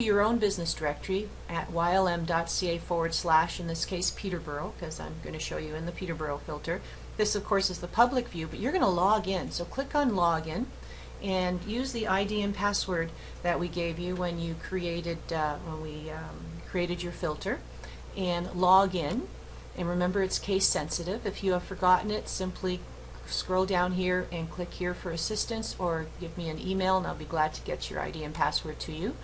your own business directory at YLM.ca / in this case Peterborough, because I'm going to show you in the Peterborough filter. This of course is the public view, but you're going to log in. So click on login and use the ID and password that we gave you when you created created your filter, and log in. And remember, it's case sensitive. If you have forgotten it, simply scroll down here and click here for assistance, or give me an email and I'll be glad to get your ID and password to you.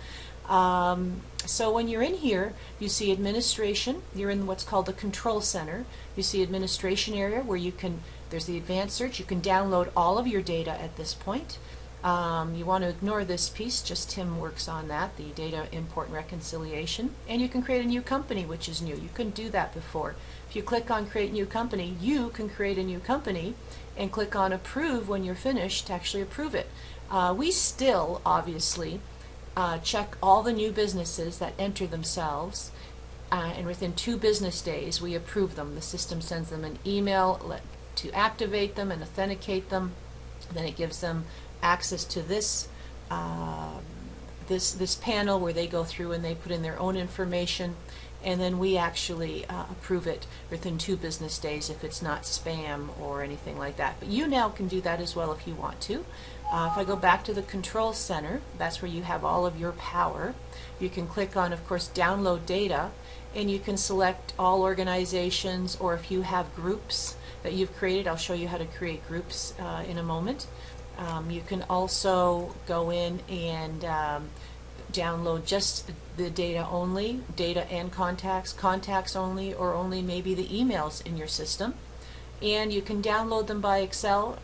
So when you're in here, you see administration. You're in what's called the control center. You see administration area where you can, there's the advanced search. You can download all of your data at this point. You want to ignore this piece, just Tim works on that, the data import and reconciliation. And you can create a new company, which is new. You couldn't do that before. If you click on create new company, you can create a new company and click on approve when you're finished to actually approve it. We still obviously check all the new businesses that enter themselves, and within 2 business days we approve them. The system sends them an email to activate them and authenticate them. Then it gives them access to this this panel where they go through and they put in their own information, and then we actually approve it within 2 business days if it's not spam or anything like that. But you now can do that as well if you want to. If I go back to the control center, that's where you have all of your power. You can click on, of course, download data, and you can select all organizations, or if you have groups that you've created. I'll show you how to create groups in a moment. You can also go in and download just the data only, data and contacts only, or only maybe the emails in your system. And you can download them by Excel,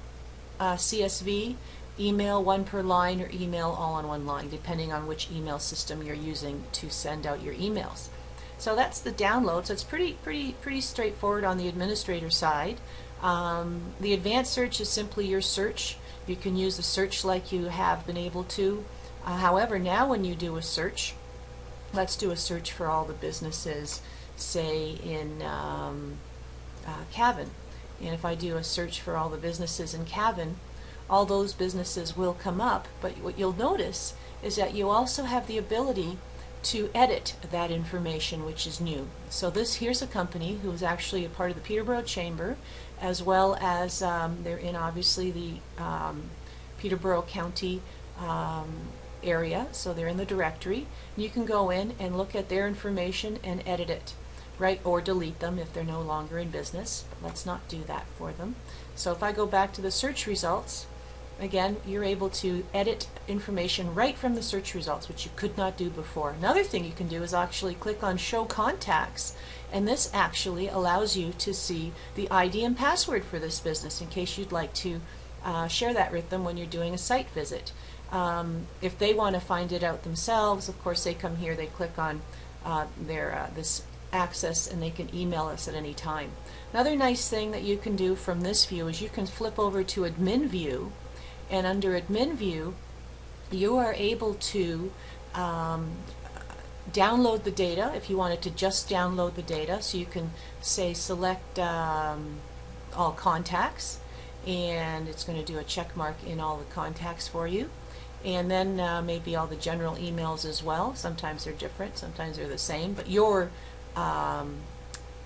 CSV, email 1 per line, or email all on 1 line, depending on which email system you're using to send out your emails. So that's the download. So it's pretty straightforward on the administrator side. The advanced search is simply your search. You can use the search like you have been able to. However, now when you do a search, let's do a search for all the businesses, say in Cavan. And if I do a search for all the businesses in Cavan, all those businesses will come up, but what you'll notice is that you also have the ability to edit that information, which is new. So here's a company who is actually a part of the Peterborough Chamber, as well as they're in obviously the Peterborough County area, so they're in the directory. You can go in and look at their information and edit it, right, or delete them if they're no longer in business. But let's not do that for them. So if I go back to the search results, again, you're able to edit information right from the search results, which you could not do before. Another thing you can do is actually click on Show Contacts, and this actually allows you to see the ID and password for this business in case you'd like to share that with them when you're doing a site visit. If they want to find it out themselves, of course, they come here, they click on this access, and they can email us at any time. Another nice thing that you can do from this view is you can flip over to Admin View, and under Admin View you are able to download the data if you wanted to just download the data. So you can say select all contacts, and it's going to do a check mark in all the contacts for you, and then maybe all the general emails as well. Sometimes they're different, sometimes they're the same, but your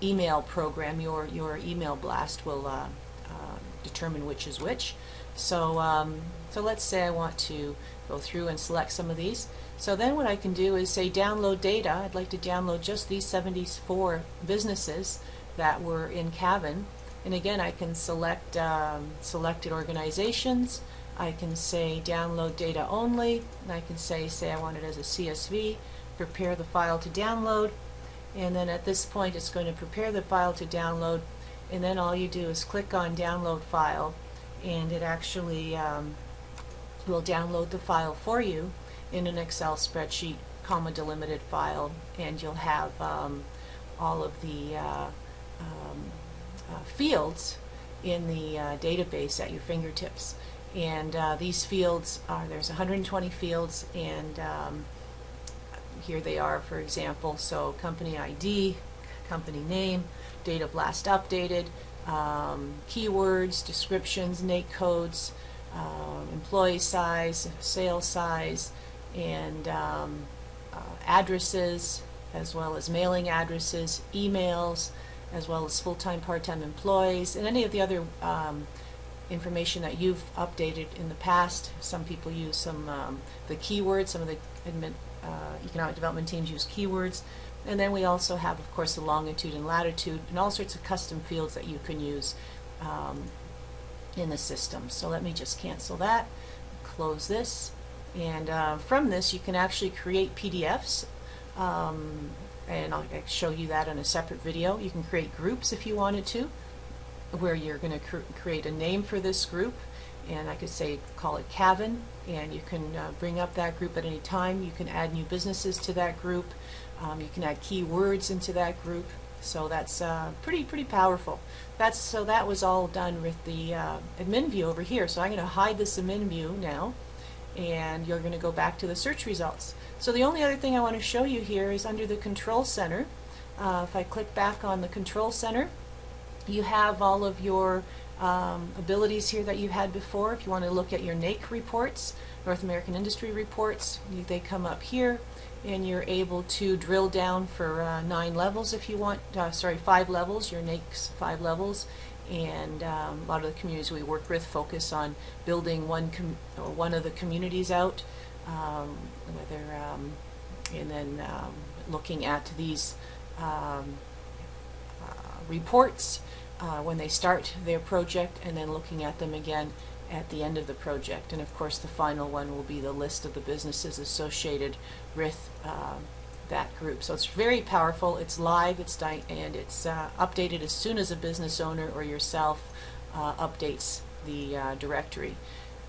email program, your email blast will determine which is which. So so let's say I want to go through and select some of these. So then what I can do is say download data. I'd like to download just these 74 businesses that were in Cavan, and again I can select selected organizations. I can say download data only, and I can say I want it as a CSV, prepare the file to download, and then at this point it's going to prepare the file to download, and then all you do is click on download file, and it actually will download the file for you in an Excel spreadsheet, comma delimited file, and you'll have all of the fields in the database at your fingertips. And these fields there's 120 fields, and here they are, for example. So company ID, company name, date of last updated, keywords, descriptions, NAIC codes, employee size, sales size, and addresses, as well as mailing addresses, emails, as well as full-time, part-time employees, and any of the other information that you've updated in the past. Some people use the keywords. Some of the economic development teams use keywords. And then we also have, of course, the longitude and latitude and all sorts of custom fields that you can use in the system. So let me just cancel that, close this, and from this you can actually create PDFs, and I'll show you that in a separate video. You can create groups if you wanted to, where you're going to create a name for this group, and I could say call it Cavan, and you can bring up that group at any time. You can add new businesses to that group. You can add keywords into that group. So that's pretty powerful. So that was all done with the admin view over here. So I'm going to hide this admin view now, and you're going to go back to the search results. So the only other thing I want to show you here is under the control center. If I click back on the control center, you have all of your abilities here that you had before. If you want to look at your NAIC reports, North American Industry Reports, they come up here, and you're able to drill down for 9 levels if you want, 5 levels, your NAIC's 5 levels, and a lot of the communities we work with focus on building one of the communities out, and then looking at these reports when they start their project, and then looking at them again at the end of the project. And of course the final one will be the list of the businesses associated with that group. So it's very powerful, it's live, and it's updated as soon as a business owner or yourself updates the directory.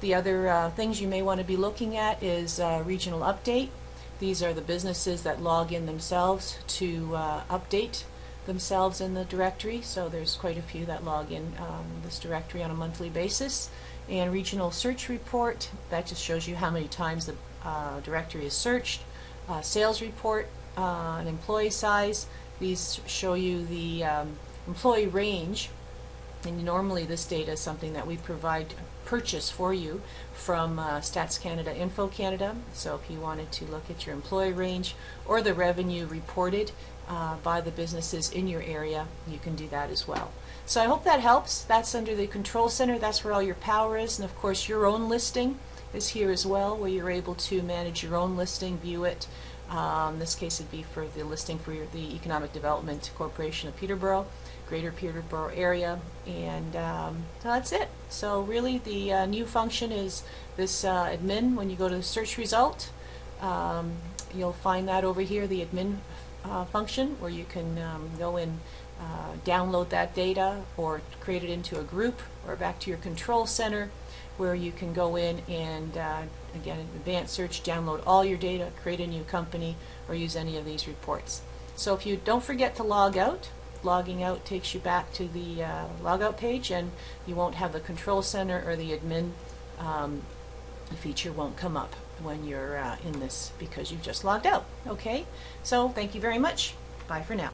The other things you may want to be looking at is regional update. These are the businesses that log in themselves to update themselves in the directory. So there's quite a few that log in this directory on a monthly basis. And regional search report, that just shows you how many times the directory is searched. Sales report, and employee size. These show you the employee range, and normally this data is something that we purchase for you from Stats Canada, Info Canada. So if you wanted to look at your employee range or the revenue reported by the businesses in your area, you can do that as well. So I hope that helps. That's under the control center. That's where all your power is, and of course your own listing is here as well, where you're able to manage your own listing, view it. In this case it'd be for the listing for the Economic Development Corporation of Peterborough, Greater Peterborough area, and so that's it. So really the new function is this admin. When you go to the search result, you'll find that over here, the admin function, where you can go and download that data or create it into a group, or back to your control center, where you can go in and again, advanced search, download all your data, create a new company, or use any of these reports. So if you don't forget to log out, logging out takes you back to the logout page, and you won't have the control center or the admin feature won't come up when you're in this, because you've just logged out. Okay, so thank you very much. Bye for now.